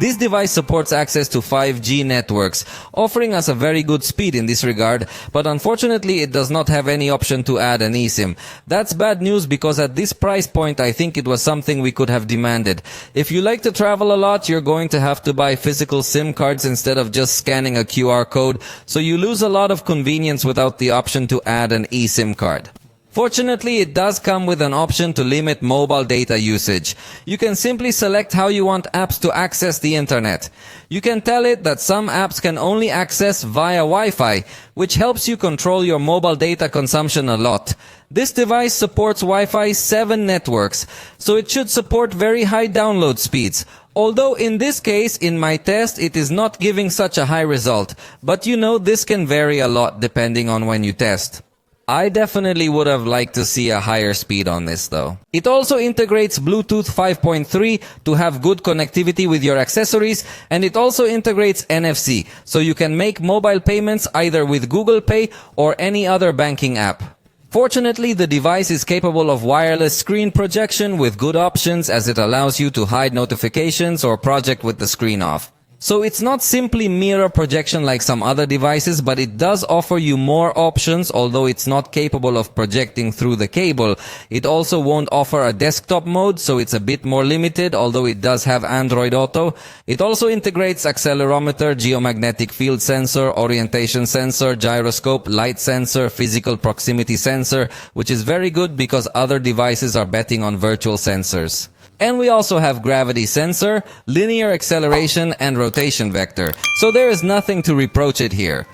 Speaker 1: This device supports access to 5G networks, offering us a very good speed in this regard, but unfortunately it does not have any option to add an eSIM. That's bad news because at this price point I think it was something we could have demanded. If you like to travel a lot, you're going to have to buy physical SIM cards instead of just scanning a QR code, so you lose a lot of convenience without the option to add an eSIM card. Fortunately, it does come with an option to limit mobile data usage. You can simply select how you want apps to access the internet. You can tell it that some apps can only access via Wi-Fi, which helps you control your mobile data consumption a lot. This device supports Wi-Fi 7 networks, so it should support very high download speeds. Although in this case, in my test, it is not giving such a high result. But you know, this can vary a lot depending on when you test. I definitely would have liked to see a higher speed on this though. It also integrates Bluetooth 5.3 to have good connectivity with your accessories, and it also integrates NFC, so you can make mobile payments either with Google Pay or any other banking app. Fortunately, the device is capable of wireless screen projection with good options, as it allows you to hide notifications or project with the screen off. So it's not simply mirror projection like some other devices, but it does offer you more options. Although it's not capable of projecting through the cable, it also won't offer a desktop mode, so it's a bit more limited, although it does have Android Auto. It also integrates accelerometer, geomagnetic field sensor, orientation sensor, gyroscope, light sensor, physical proximity sensor, which is very good because other devices are betting on virtual sensors. And we also have gravity sensor, linear acceleration, and rotation vector. So there is nothing to reproach it here.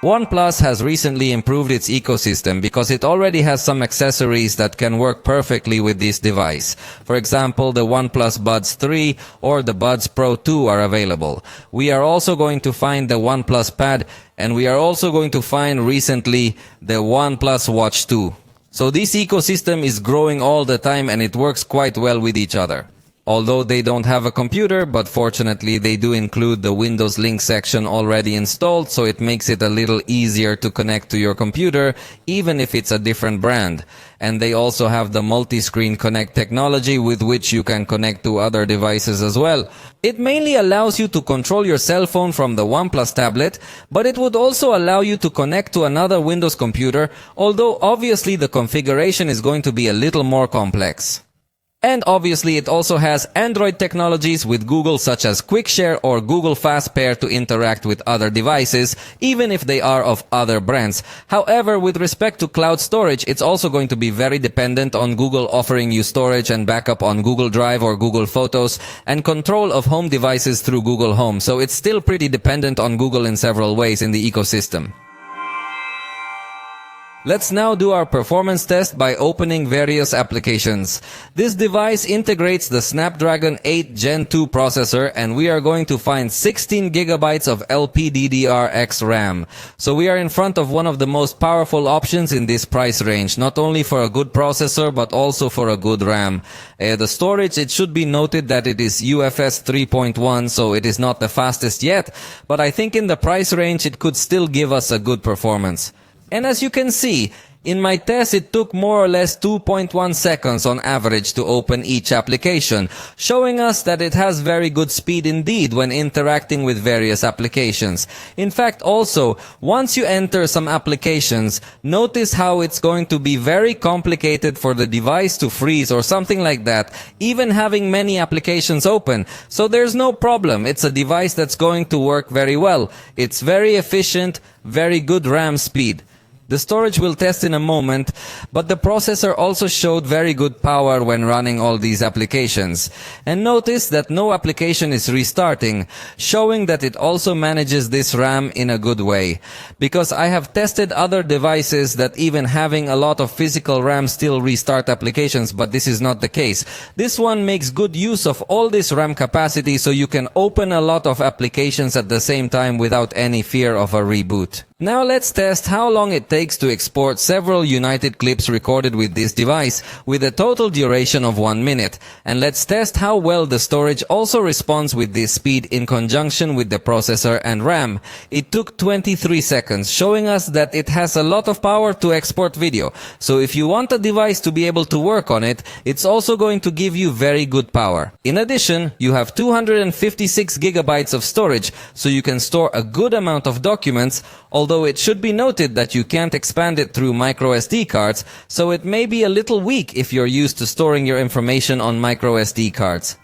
Speaker 1: OnePlus has recently improved its ecosystem because it already has some accessories that can work perfectly with this device. For example, the OnePlus Buds 3 or the Buds Pro 2 are available. We are also going to find the OnePlus Pad, and we are also going to find recently the OnePlus Watch 2. So this ecosystem is growing all the time, and it works quite well with each other. Although they don't have a computer, but fortunately they do include the Windows Link section already installed, so it makes it a little easier to connect to your computer, even if it's a different brand. And they also have the multi-screen connect technology with which you can connect to other devices as well. It mainly allows you to control your cell phone from the OnePlus tablet, but it would also allow you to connect to another Windows computer, although obviously the configuration is going to be a little more complex. And obviously it also has Android technologies with Google, such as Quick Share or Google Fast Pair, to interact with other devices, even if they are of other brands. However, with respect to cloud storage, it's also going to be very dependent on Google offering you storage and backup on Google Drive or Google Photos, and control of home devices through Google Home. So it's still pretty dependent on Google in several ways in the ecosystem. Let's now do our performance test by opening various applications. This device integrates the Snapdragon 8 Gen 2 processor, and we are going to find 16 gigabytes of LPDDR-X RAM. So we are in front of one of the most powerful options in this price range, not only for a good processor but also for a good RAM. The storage, it should be noted that it is UFS 3.1, so it is not the fastest yet, but I think in the price range it could still give us a good performance. And as you can see, in my test it took more or less 2.1 seconds on average to open each application, showing us that it has very good speed indeed when interacting with various applications. In fact, also, once you enter some applications, notice how it's going to be very complicated for the device to freeze or something like that, even having many applications open. So there's no problem. It's a device that's going to work very well. It's very efficient, very good RAM speed. The storage we'll test in a moment, but the processor also showed very good power when running all these applications. And notice that no application is restarting, showing that it also manages this RAM in a good way. Because I have tested other devices that even having a lot of physical RAM still restart applications, but this is not the case. This one makes good use of all this RAM capacity, so you can open a lot of applications at the same time without any fear of a reboot. Now let's test how long it takes to export several United clips recorded with this device with a total duration of 1 minute. And let's test how well the storage also responds with this speed in conjunction with the processor and RAM. It took 23 seconds, showing us that it has a lot of power to export video. So if you want a device to be able to work on it, it's also going to give you very good power. In addition, you have 256 gigabytes of storage, so you can store a good amount of documents, although it should be noted that you can't expand it through microSD cards, so it may be a little weak if you're used to storing your information on microSD cards.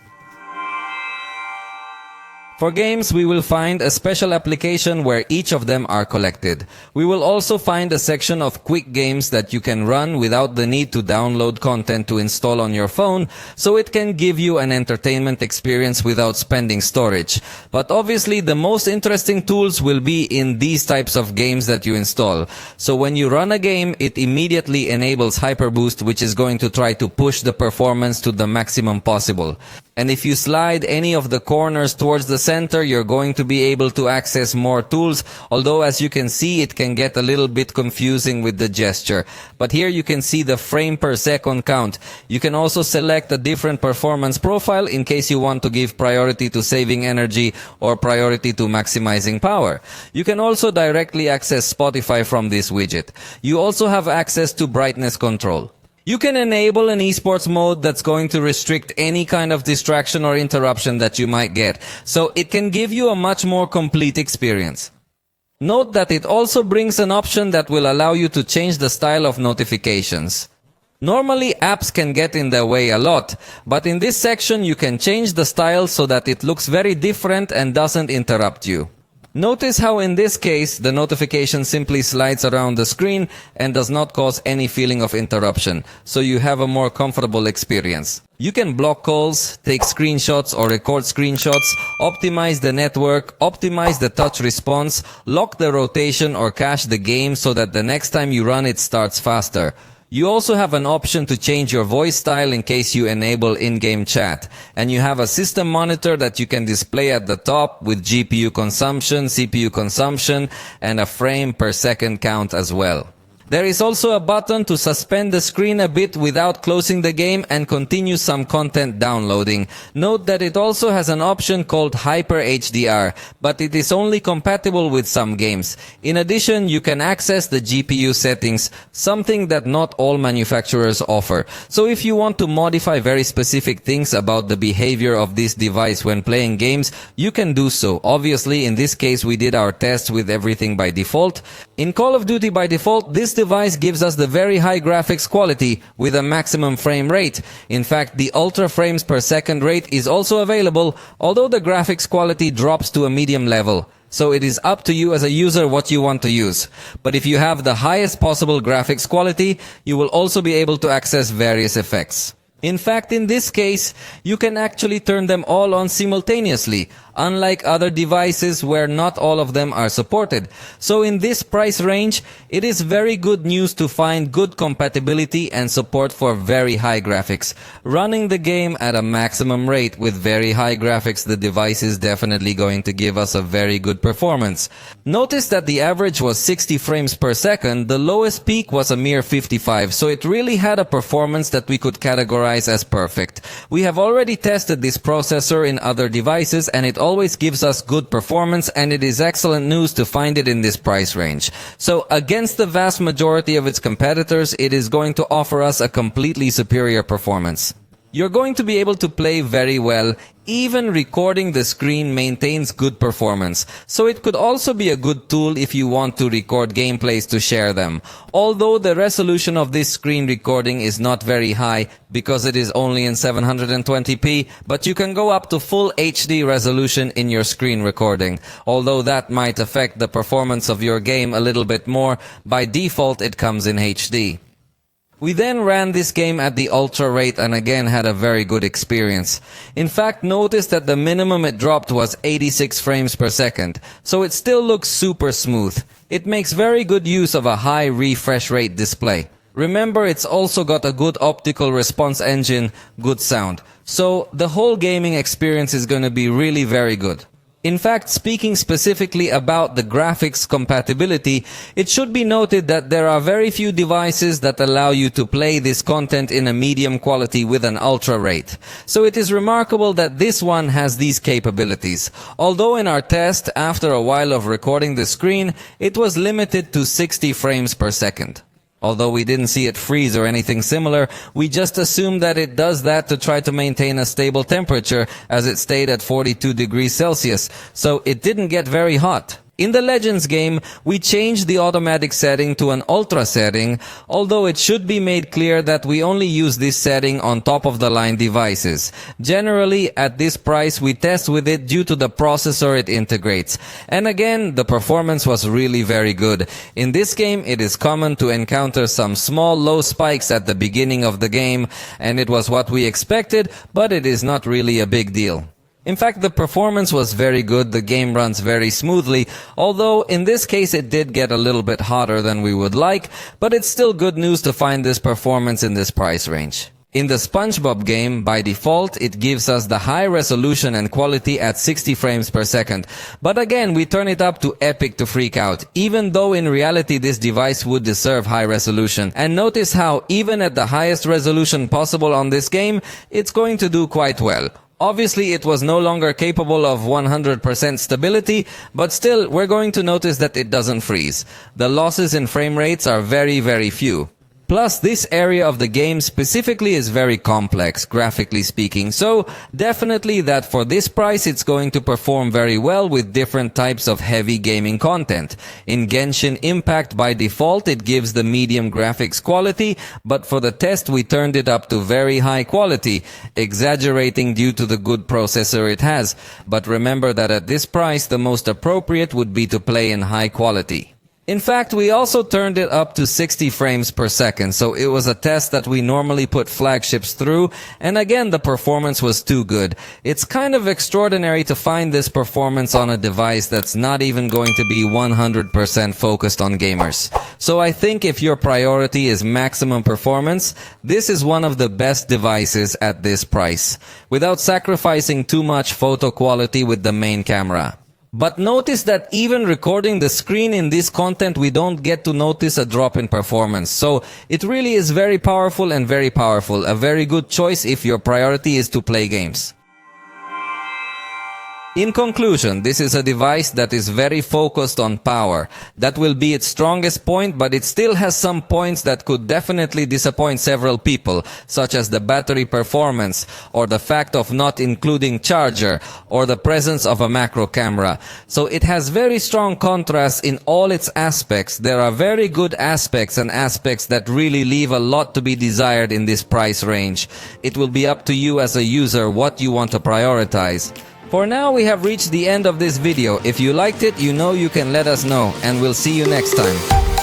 Speaker 1: For games, we will find a special application where each of them are collected. We will also find a section of quick games that you can run without the need to download content to install on your phone, so it can give you an entertainment experience without spending storage. But obviously, the most interesting tools will be in these types of games that you install. So when you run a game, it immediately enables Hyperboost, which is going to try to push the performance to the maximum possible. And if you slide any of the corners towards the center, you're going to be able to access more tools, although as you can see, it can get a little bit confusing with the gesture. But here you can see the frame per second count. You can also select a different performance profile in case you want to give priority to saving energy or priority to maximizing power. You can also directly access Spotify from this widget. You also have access to brightness control. You can enable an esports mode that's going to restrict any kind of distraction or interruption that you might get, so it can give you a much more complete experience. Note that it also brings an option that will allow you to change the style of notifications. Normally, apps can get in their way a lot, but in this section you can change the style so that it looks very different and doesn't interrupt you. Notice how in this case, the notification simply slides around the screen and does not cause any feeling of interruption, so you have a more comfortable experience. You can block calls, take screenshots or record screenshots, optimize the network, optimize the touch response, lock the rotation or cache the game so that the next time you run it starts faster. You also have an option to change your voice style in case you enable in-game chat. And you have a system monitor that you can display at the top with GPU consumption, CPU consumption, and a frame per second count as well. There is also a button to suspend the screen a bit without closing the game and continue some content downloading. Note that it also has an option called Hyper HDR, but it is only compatible with some games. In addition, you can access the GPU settings, something that not all manufacturers offer. So if you want to modify very specific things about the behavior of this device when playing games, you can do so. Obviously, in this case, we did our tests with everything by default. In Call of Duty by default, this device gives us the very high graphics quality with a maximum frame rate. In fact, the ultra frames per second rate is also available, although the graphics quality drops to a medium level. So it is up to you as a user what you want to use. But if you have the highest possible graphics quality, you will also be able to access various effects. In fact, in this case, you can actually turn them all on simultaneously, unlike other devices where not all of them are supported. So in this price range, it is very good news to find good compatibility and support for very high graphics. Running the game at a maximum rate with very high graphics, the device is definitely going to give us a very good performance. Notice that the average was 60 frames per second, the lowest peak was a mere 55, so it really had a performance that we could categorize as perfect. We have already tested this processor in other devices and it always gives us good performance, and it is excellent news to find it in this price range. So against the vast majority of its competitors, it is going to offer us a completely superior performance. You're going to be able to play very well. Even recording the screen maintains good performance, so it could also be a good tool if you want to record gameplays to share them. Although the resolution of this screen recording is not very high because it is only in 720p, but you can go up to full HD resolution in your screen recording. Although that might affect the performance of your game a little bit more, by default it comes in HD. We then ran this game at the ultra rate and again had a very good experience. In fact, notice that the minimum it dropped was 86 frames per second, so it still looks super smooth. It makes very good use of a high refresh rate display. Remember, it's also got a good optical response engine, good sound. So the whole gaming experience is going to be really very good. In fact, speaking specifically about the graphics compatibility, it should be noted that there are very few devices that allow you to play this content in a medium quality with an ultra rate. So it is remarkable that this one has these capabilities. Although in our test, after a while of recording the screen, it was limited to 60 frames per second. Although we didn't see it freeze or anything similar, we just assumed that it does that to try to maintain a stable temperature, as it stayed at 42 degrees Celsius, so it didn't get very hot. In the Legends game, we changed the automatic setting to an ultra setting, although it should be made clear that we only use this setting on top-of-the-line devices. Generally, at this price, we test with it due to the processor it integrates. And again, the performance was really very good. In this game, it is common to encounter some small low spikes at the beginning of the game, and it was what we expected, but it is not really a big deal. In fact, the performance was very good, the game runs very smoothly, although in this case it did get a little bit hotter than we would like, but it's still good news to find this performance in this price range. In the SpongeBob game, by default, it gives us the high resolution and quality at 60 frames per second. But again, we turn it up to epic to freak out, even though in reality this device would deserve high resolution. And notice how, even at the highest resolution possible on this game, it's going to do quite well. Obviously, it was no longer capable of 100% stability, but still, we're going to notice that it doesn't freeze. The losses in frame rates are very, very few. Plus, this area of the game specifically is very complex, graphically speaking, so definitely that for this price it's going to perform very well with different types of heavy gaming content. In Genshin Impact, by default, it gives the medium graphics quality, but for the test we turned it up to very high quality, exaggerating due to the good processor it has. But remember that at this price, the most appropriate would be to play in high quality. In fact, we also turned it up to 60 frames per second, so it was a test that we normally put flagships through, and again, the performance was too good. It's kind of extraordinary to find this performance on a device that's not even going to be 100% focused on gamers. So I think if your priority is maximum performance, this is one of the best devices at this price, without sacrificing too much photo quality with the main camera. But notice that even recording the screen in this content, we don't get to notice a drop in performance. So it really is very powerful and very powerful. A very good choice if your priority is to play games. In conclusion, this is a device that is very focused on power. That will be its strongest point, but it still has some points that could definitely disappoint several people, such as the battery performance, or the fact of not including charger, or the presence of a macro camera. So it has very strong contrast in all its aspects. There are very good aspects and aspects that really leave a lot to be desired in this price range. It will be up to you as a user what you want to prioritize. For now, we have reached the end of this video. If you liked it, you know you can let us know, and we'll see you next time.